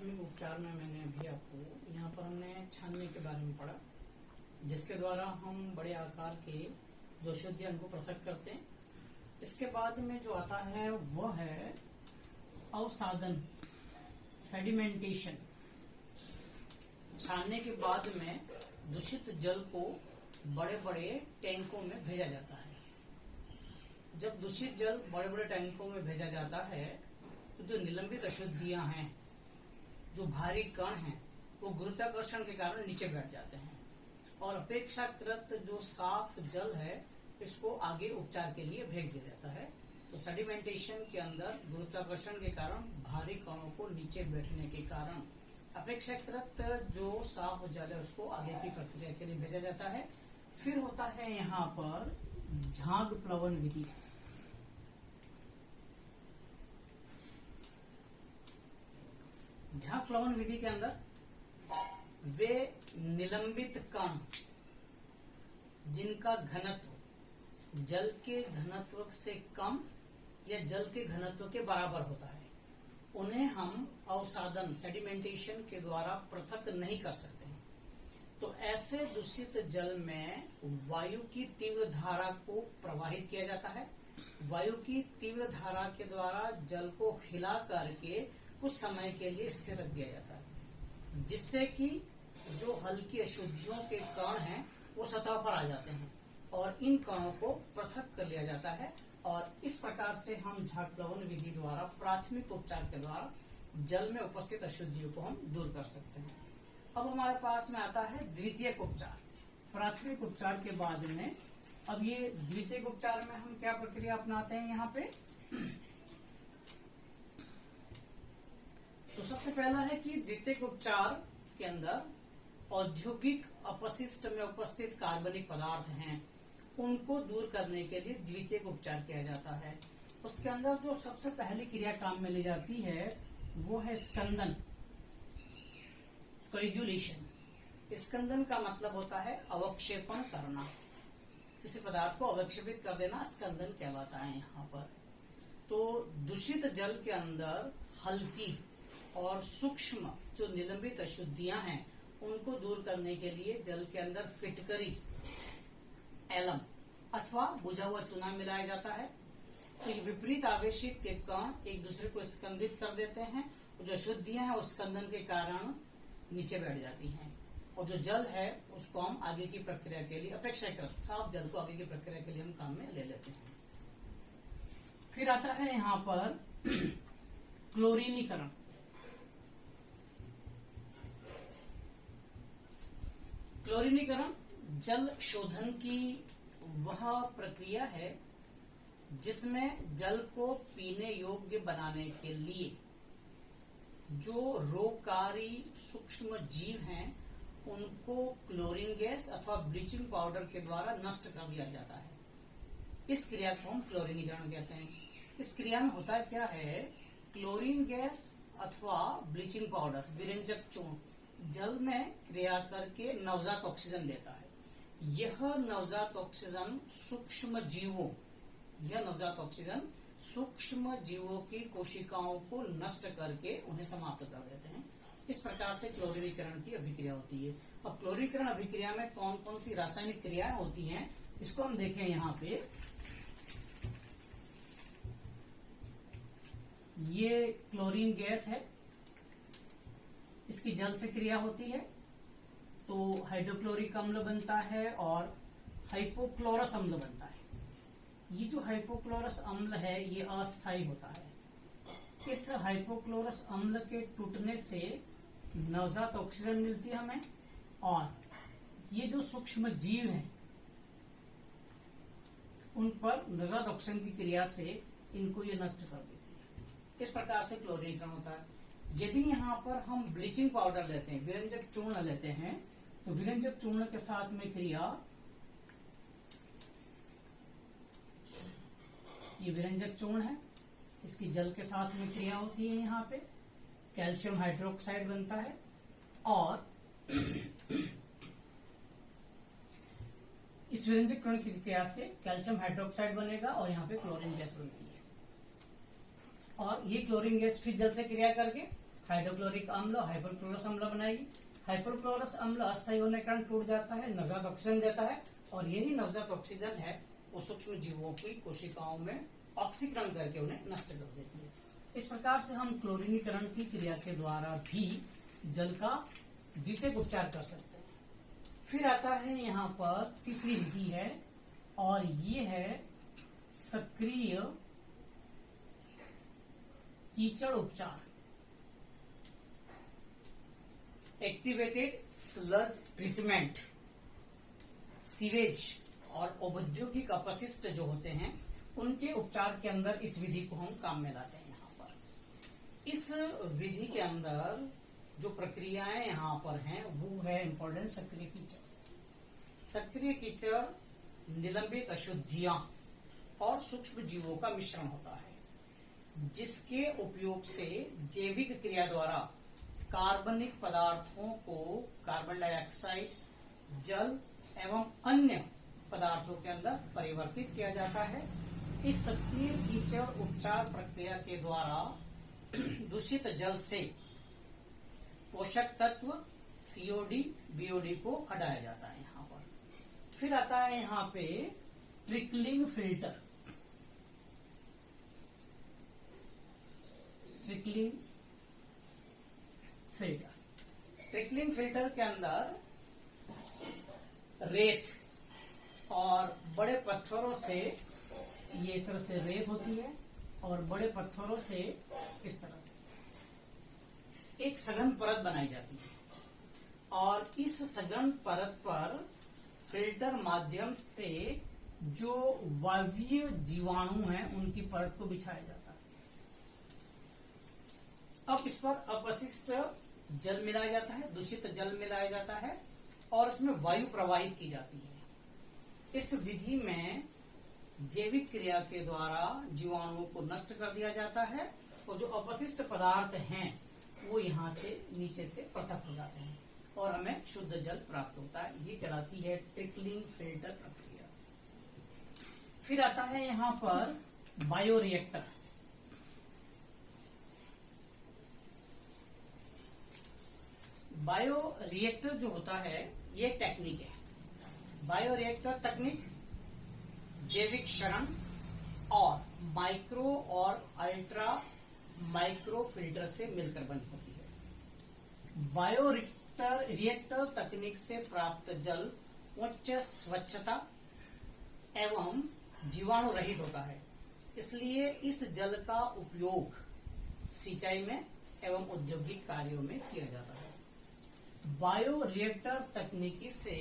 प्राथमिक उपचार में मैंने अभी आपको यहाँ पर हमने छानने के बारे में पढ़ा, जिसके द्वारा हम बड़े आकार के जो शुद्ध अंग को पृथक करते हैं। इसके बाद में जो आता है वह है अवसादन, सेडिमेंटेशन। छानने के बाद में दूषित जल को बड़े बड़े टैंकों में भेजा जाता है। जब दूषित जल बड़े बड़े टैंकों में भेजा जाता है तो जो निलंबित अशुद्धियां हैं, जो भारी कण हैं, वो गुरुत्वाकर्षण के कारण नीचे बैठ जाते हैं और अपेक्षाकृत जो साफ जल है इसको आगे उपचार के लिए भेज दिया जाता है। तो सेडिमेंटेशन के अंदर गुरुत्वाकर्षण के कारण भारी कणों को नीचे बैठने के कारण अपेक्षाकृत जो साफ जल है उसको आगे की प्रक्रिया के लिए भेजा जाता है। फिर होता है यहाँ पर झाग प्लवन विधि। झाग प्लवन विधि के अंदर वे निलंबित कण जिनका घनत्व जल के घनत्व से कम या जल के घनत्व के बराबर होता है, उन्हें हम अवसादन, सेडिमेंटेशन के द्वारा पृथक नहीं कर सकते हैं। तो ऐसे दूषित जल में वायु की तीव्र धारा को प्रवाहित किया जाता है। वायु की तीव्र धारा के द्वारा जल को हिला करके कुछ समय के लिए स्थिर रख दिया जाता है, जिससे कि जो हल्की अशुद्धियों के कण हैं वो सतह पर आ जाते हैं और इन कणों को पृथक कर लिया जाता है। और इस प्रकार से हम झाग प्लवन विधि द्वारा प्राथमिक उपचार के द्वारा जल में उपस्थित अशुद्धियों को हम दूर कर सकते हैं। अब हमारे पास में आता है द्वितीयक उपचार। प्राथमिक उपचार के बाद में अब ये द्वितीयक उपचार में हम क्या प्रक्रिया अपनाते हैं यहाँ पे। तो सबसे पहला है कि द्वितीयक उपचार के अंदर औद्योगिक अपशिष्ट में उपस्थित कार्बनिक पदार्थ हैं, उनको दूर करने के लिए द्वितीयक उपचार किया जाता है। उसके अंदर जो सबसे पहली क्रिया काम में ली जाती है वो है स्कंदन, कोएगुलेशन। स्कंदन का मतलब होता है अवक्षेपण करना, किसी पदार्थ को अवक्षेपित कर देना स्कंदन कहलाता है यहाँ पर। तो दूषित जल के अंदर हल्की और सूक्ष्म जो निलंबित अशुद्धियां हैं उनको दूर करने के लिए जल के अंदर फिटकरी, एलम अथवा बुझा हुआ चूना मिलाया जाता है। तो विपरीत आवेशित के कण एक दूसरे को स्कंदित कर देते हैं और जो अशुद्धियां हैं उस स्कंदन के कारण नीचे बैठ जाती हैं और जो जल है उसको हम आगे की प्रक्रिया के लिए अपेक्षाकृत साफ जल को आगे की प्रक्रिया के लिए हम काम में ले लेते हैं। फिर आता है यहाँ पर क्लोरीनीकरण। क्लोरीनीकरण जल शोधन की वह प्रक्रिया है जिसमें जल को पीने योग्य बनाने के लिए जो रोगकारी सूक्ष्म जीव हैं उनको क्लोरीन गैस अथवा ब्लीचिंग पाउडर के द्वारा नष्ट कर दिया जाता है। इस क्रिया को हम क्लोरीनीकरण कहते हैं। इस क्रिया में होता क्या है, क्लोरीन गैस अथवा ब्लीचिंग पाउडर, विरंजक चूर्ण जल में क्रिया करके नवजात ऑक्सीजन देता है। यह नवजात ऑक्सीजन सूक्ष्म जीवों की कोशिकाओं को नष्ट करके उन्हें समाप्त कर देते हैं। इस प्रकार से क्लोरीनीकरण की अभिक्रिया होती है। अब क्लोरीनीकरण अभिक्रिया में कौन कौन सी रासायनिक क्रियाएं होती हैं इसको हम देखें यहाँ पे। ये क्लोरीन गैस है, इसकी जल से क्रिया होती है तो हाइड्रोक्लोरिक अम्ल बनता है और हाइपोक्लोरस अम्ल बनता है। ये जो हाइपोक्लोरस अम्ल है ये अस्थायी होता है। इस हाइपोक्लोरस अम्ल के टूटने से नवजात ऑक्सीजन मिलती है हमें और ये जो सूक्ष्म जीव हैं उन पर नवजात ऑक्सीजन की क्रिया से इनको ये नष्ट कर देती है। इस प्रकार से क्लोरीनीकरण होता है। यदि यहाँ पर हम ब्लीचिंग पाउडर लेते हैं, विरंजक चूर्ण लेते हैं, तो विरंजक चूर्ण के साथ में क्रिया, ये विरंजक चूर्ण है, इसकी जल के साथ में क्रिया होती है। यहाँ पे कैल्शियम हाइड्रोक्साइड बनता है और इस विरंजक चूर्ण की क्रिया से कैल्शियम हाइड्रोक्साइड बनेगा और यहाँ पे क्लोरीन गैस बनती है। और ये क्लोरीन गैस फिर जल से क्रिया करके हाइड्रोक्लोरिक अम्ल हाइपोक्लोरस अम्ल बनाएगी। हाइपोक्लोरस अम्ल अस्थायी होने के कारण टूट जाता है, नवजात ऑक्सीजन देता है, और यही नवजात ऑक्सीजन है वो सूक्ष्म जीवों की कोशिकाओं में ऑक्सीकरण करके उन्हें नष्ट कर देती है। इस प्रकार से हम क्लोरीनीकरण की क्रिया के द्वारा भी जल का द्वितीयक उपचार कर सकते हैं। फिर आता है यहाँ पर तीसरी विधि है, और ये है सक्रिय कीचड़ उपचार, एक्टिवेटेड स्लज ट्रीटमेंट। सीवेज और औद्योगिक अपशिष्ट जो होते हैं उनके उपचार के अंदर इस विधि को हम काम में लाते हैं। यहाँ पर इस विधि के अंदर जो प्रक्रियाएं यहाँ पर हैं वो है इंपॉर्टेंट सक्रिय कीचड़। सक्रिय कीचड़ निलंबित अशुद्धियां और सूक्ष्म जीवों का मिश्रण होता है, जिसके उपयोग से जैविक क्रिया द्वारा कार्बनिक पदार्थों को कार्बन डाइऑक्साइड, जल एवं अन्य पदार्थों के अंदर परिवर्तित किया जाता है। इस सक्रिय कीचड़ उपचार प्रक्रिया के द्वारा दूषित जल से पोषक तत्व सीओडी, बीओडी को हटाया जाता है। यहाँ पर फिर आता है यहाँ पे ट्रिकलिंग फिल्टर। ट्रिकलिंग फिल्टर के अंदर रेत और बड़े पत्थरों से, ये इस तरह से रेत होती है और बड़े पत्थरों से इस तरह से एक सघन परत बनाई जाती है, और इस सघन परत पर फिल्टर माध्यम से जो वायवीय जीवाणु हैं उनकी परत को बिछाया जाता है। अब इस पर अपशिष्ट जल मिलाया जाता है, दूषित जल मिलाया जाता है, और इसमें वायु प्रवाहित की जाती है। इस विधि में जैविक क्रिया के द्वारा जीवाणुओं को नष्ट कर दिया जाता है, और जो अपशिष्ट पदार्थ हैं वो यहाँ से नीचे से पृथक हो जाते हैं और हमें शुद्ध जल प्राप्त होता है। ये कहलाती है ट्रिकलिंग फिल्टर प्रक्रिया। फिर आता है यहाँ पर बायोरिएक्टर। बायोरिएक्टर जो होता है ये टेक्निक है। बायोरिएक्टर तकनीक जैविक क्षरण और माइक्रो और अल्ट्रा माइक्रो फिल्टर से मिलकर बनी होती है। बायोरिएक्टर तकनीक से प्राप्त जल उच्च स्वच्छता एवं जीवाणु रहित होता है, इसलिए इस जल का उपयोग सिंचाई में एवं औद्योगिक कार्यों में किया जाता है। बायोरिएक्टर तकनीकी से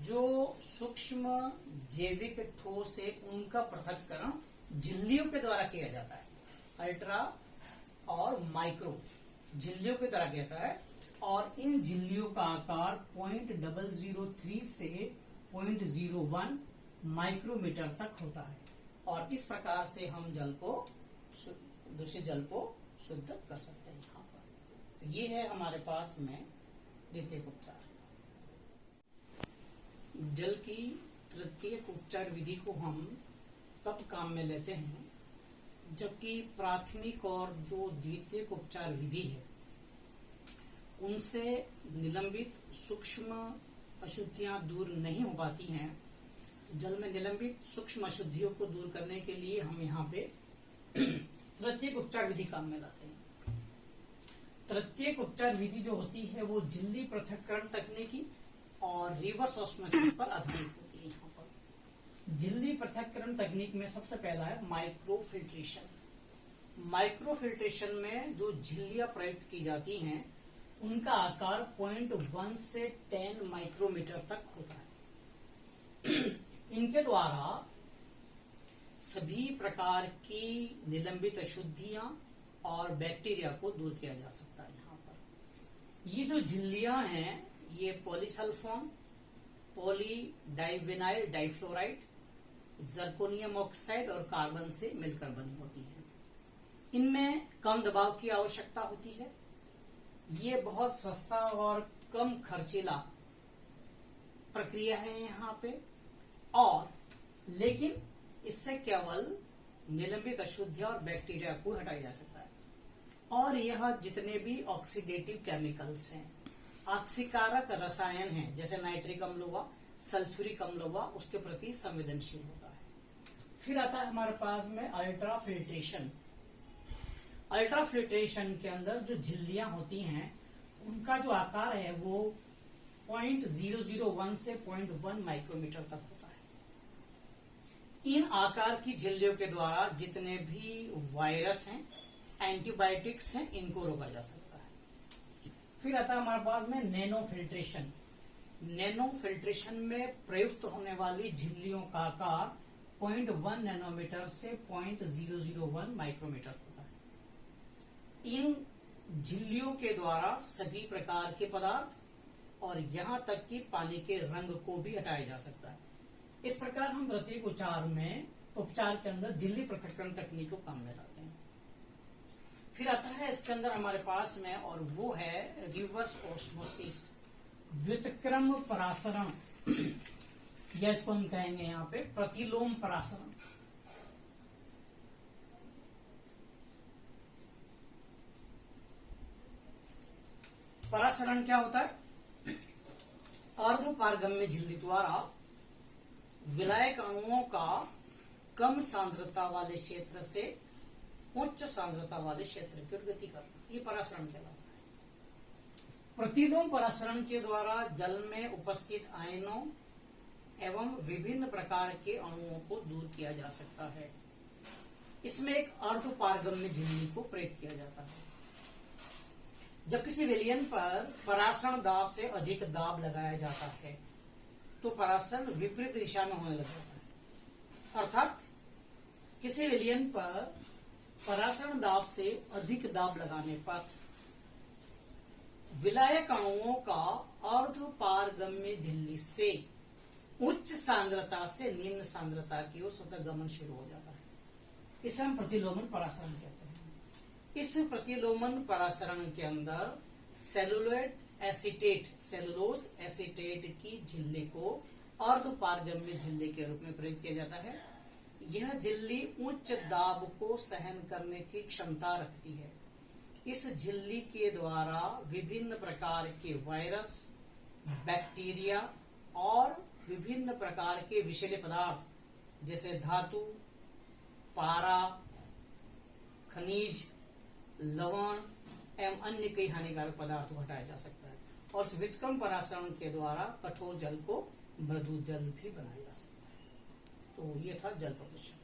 जो सूक्ष्म जैविक ठोस है उनका पृथक्करण झिल्लियों के द्वारा किया जाता है। अल्ट्रा और माइक्रो झिल्लियों के द्वारा किया जाता है, और इन झिल्लियों का आकार 0.003 से 0.01 माइक्रोमीटर तक होता है, और इस प्रकार से हम दूषित जल को शुद्ध कर सकते हैं। यहाँ पर तो ये है हमारे पास में द्वितीयक उपचार। जल की तृतीयक उपचार विधि को हम तब काम में लेते हैं जबकि प्राथमिक और जो द्वितीयक उपचार विधि है उनसे निलंबित सूक्ष्म अशुद्धियां दूर नहीं हो पाती हैं। जल में निलंबित सूक्ष्म अशुद्धियों को दूर करने के लिए हम यहाँ पे तृतीयक उपचार विधि काम में लाते हैं। तृतीयक उपचार विधि जो होती है वो झिल्ली पृथक्करण तकनीकी और रिवर्स ऑस्मोसिस पर आधारित होती है। यहाँ पर झिल्ली पृथक्करण तकनीक में सबसे पहला है माइक्रोफिल्ट्रेशन। माइक्रोफिल्ट्रेशन में जो झिल्लियां प्रयुक्त की जाती हैं उनका आकार 0.1 से 10 माइक्रोमीटर तक होता है। इनके द्वारा सभी प्रकार की निलंबित अशुद्धियां और बैक्टीरिया को दूर किया जा सकता है। यहाँ पर ये जो झिल्लियां हैं ये पॉलीसल्फोन, पॉलीडाइविनाइल डाइफ्लोराइड, जर्कोनियम ऑक्साइड और कार्बन से मिलकर बनी होती है। इनमें कम दबाव की आवश्यकता होती है। ये बहुत सस्ता और कम खर्चीला प्रक्रिया है यहाँ पे, और लेकिन इससे केवल निलंबित अशुद्धियां और बैक्टीरिया को हटाया जा सकता है। और यह जितने भी ऑक्सीडेटिव केमिकल्स हैं, ऑक्सीकारक रसायन हैं, जैसे नाइट्रिक अम्ल हुआ, सल्फ्यूरिक अम्ल हुआ, उसके प्रति संवेदनशील होता है। फिर आता है हमारे पास में अल्ट्रा फिल्ट्रेशन। अल्ट्रा फिल्ट्रेशन के अंदर जो झिल्लियां होती हैं उनका जो आकार है वो 0.001 से 0.1 माइक्रोमीटर तक होता है। इन आकार की झिल्लियों के द्वारा जितने भी वायरस हैं, एंटीबायोटिक्स हैं, इनको रोका जा सकता है। फिर आता है हमारे पास में नैनो फिल्ट्रेशन। नैनो फिल्ट्रेशन में प्रयुक्त होने वाली झिल्लियों का आकार 0.1 नैनोमीटर से 0.001 माइक्रोमीटर होता है। इन झिल्लियों के द्वारा सभी प्रकार के पदार्थ और यहां तक कि पानी के रंग को भी हटाया जा सकता है। इस प्रकार हम द्वितीयक उपचार के अंदर झिल्ली पृथक्करण तकनीक को काम में लाते हैं। फिर आता है इसके अंदर हमारे पास में, और वो है रिवर्स ऑस्मोसिस, व्युत्क्रम परासरण, या इसको हम कहेंगे यहाँ पे प्रतिलोम परासरण। परासरण क्या होता है? अर्धपारगम्य झिल्ली द्वारा विलायक अणुओं का कम सांद्रता वाले क्षेत्र से उच्च सांद्रता वाले क्षेत्र की ओर गति करना, ये परासरण कहलाता है। प्रतिलोम परासरण के द्वारा जल में उपस्थित आयनों एवं विभिन्न प्रकार के अणुओं को दूर किया जा सकता है। इसमें एक अर्धपारगम्य झिल्ली को प्रयोग किया जाता है। जब किसी विलयन पर परासरण दाब से अधिक दाब लगाया जाता है तो परासरण विपरीत दिशा में होने लग जाता है। अर्थात किसी विलयन पर परासरण दाब से अधिक दाब लगाने पर विलायक अणुओं का अर्धपारगम्य झिल्ली से उच्च सांद्रता से निम्न सांद्रता की ओर स्वतः गमन शुरू हो जाता है। इसे हम प्रतिलोमन परासरण कहते हैं। इस प्रतिलोमन परासरण के अंदर सेलुलोज एसीटेट की झिल्ली को अर्धपारगम्य झिल्ली के रूप में प्रयोग किया जाता है। यह झिल्ली उच्च दाब को सहन करने की क्षमता रखती है। इस झिल्ली के द्वारा विभिन्न प्रकार के वायरस, बैक्टीरिया और विभिन्न प्रकार के विषैले पदार्थ जैसे धातु, पारा, खनिज, लवण एवं अन्य कई हानिकारक पदार्थों को हटाया जा सकता है। और इस व्युत्क्रम परासरण के द्वारा कठोर जल को मृदु जल भी बनाया जा सकता है। तो ये था जल प्रदूषण।